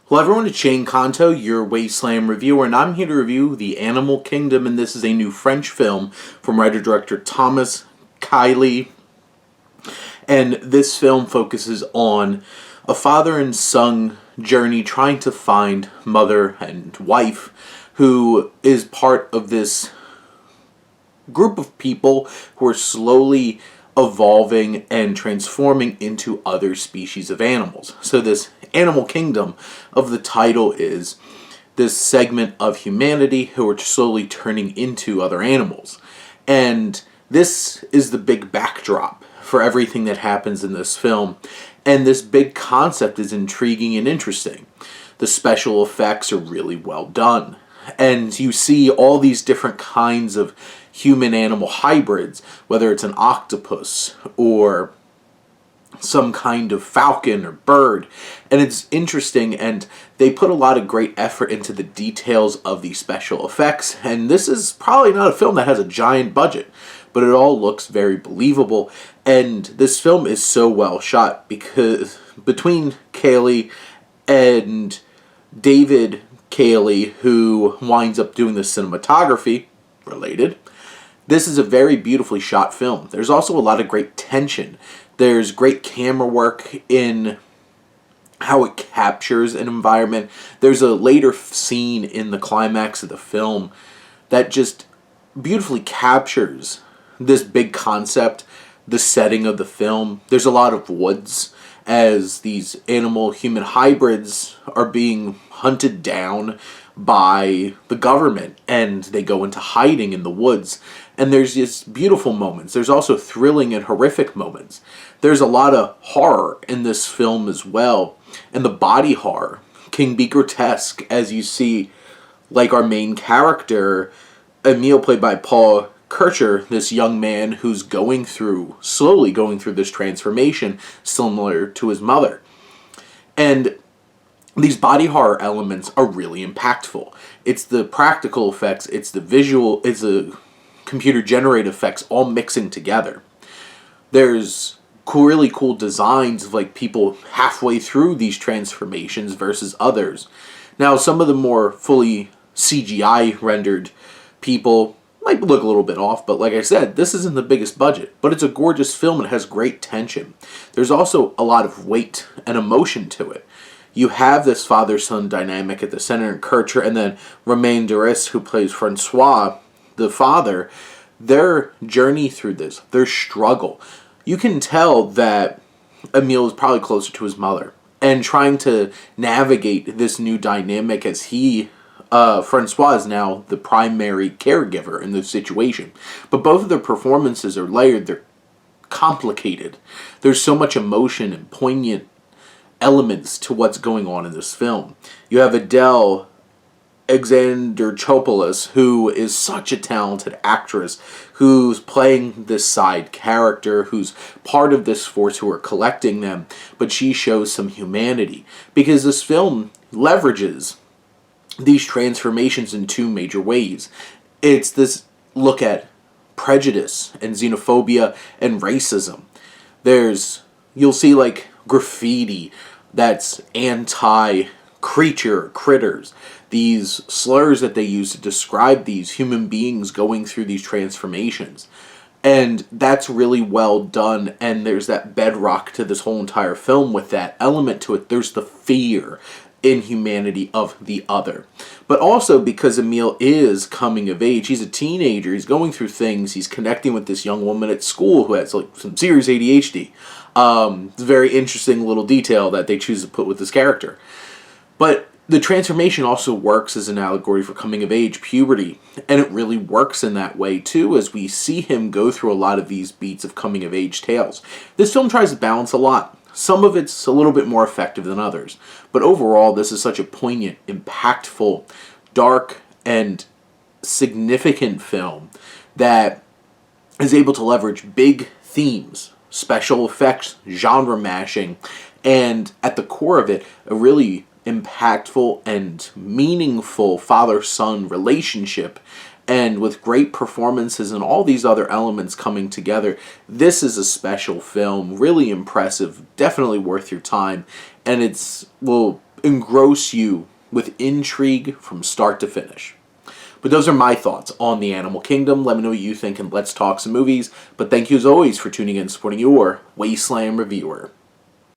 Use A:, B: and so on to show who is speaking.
A: Hello everyone, it's Shane Kanto, your Wasteland reviewer, and I'm here to review The Animal Kingdom, and this is a new French film from writer-director Thomas Kiley. And this film focuses on a father and son journey trying to find mother and wife who is part of this group of people who are slowly evolving and transforming into other species of animals. So this Animal Kingdom of the title is this segment of humanity who are slowly turning into other animals. And this is the big backdrop for everything that happens in this film. And this big concept is intriguing and interesting. The special effects are really well done. And you see all these different kinds of human-animal hybrids, whether it's an octopus or some kind of falcon or bird. And it's interesting, and they put a lot of great effort into the details of these special effects. And this is probably not a film that has a giant budget, but it all looks very believable. And this film is so well shot because between Kaylee and David Kaylee, who winds up doing the cinematography, related, this is a very beautifully shot film. There's also a lot of great tension. There's great camera work in how it captures an environment. There's a later scene in the climax of the film that just beautifully captures this big concept, the setting of the film. There's a lot of woods as these animal-human hybrids are being hunted down by the government, and they go into hiding in the woods. And there's just beautiful moments. There's also thrilling and horrific moments. There's a lot of horror in this film as well, and the body horror can be grotesque, as you see, like our main character, Emile, played by Paul Kircher, this young man who's slowly going through this transformation, similar to his mother. And these body horror elements are really impactful. It's the practical effects, it's the visual, it's the computer-generated effects all mixing together. There's really cool designs of like people halfway through these transformations versus others. Now, some of the more fully CGI rendered people might look a little bit off, but like I said, this isn't the biggest budget, but it's a gorgeous film and it has great tension. There's also a lot of weight and emotion to it. You have this father-son dynamic at the center in Kircher, and then Romain Duris, who plays Francois, the father, their journey through this, their struggle. You can tell that Emile is probably closer to his mother and trying to navigate this new dynamic as Francois is now the primary caregiver in this situation. But both of their performances are layered, they're complicated. There's so much emotion and poignant elements to what's going on in this film. You have Adele Alexandroupolis, who is such a talented actress, who's playing this side character, who's part of this force who are collecting them, but she shows some humanity, because this film leverages these transformations in two major ways. It's this look at prejudice and xenophobia and racism. You'll see like graffiti that's critters, these slurs that they use to describe these human beings going through these transformations. And that's really well done, and there's that bedrock to this whole entire film with that element to it. There's the fear in humanity of the other. But also because Emile is coming of age, he's a teenager, he's going through things, he's connecting with this young woman at school who has like some serious ADHD. It's a very interesting little detail that they choose to put with this character. But the transformation also works as an allegory for coming of age, puberty, and it really works in that way too, as we see him go through a lot of these beats of coming of age tales. This film tries to balance a lot. Some of it's a little bit more effective than others, but overall this is such a poignant, impactful, dark, and significant film that is able to leverage big themes, special effects, genre mashing, and at the core of it, a really impactful and meaningful father-son relationship, and with great performances and all these other elements coming together. This is a special film, really impressive, definitely worth your time, and it's engross you with intrigue from start to finish. But those are my thoughts on the Animal Kingdom. Let me know what you think, and let's talk some movies. But thank you as always for tuning in and supporting your Wasteland reviewer.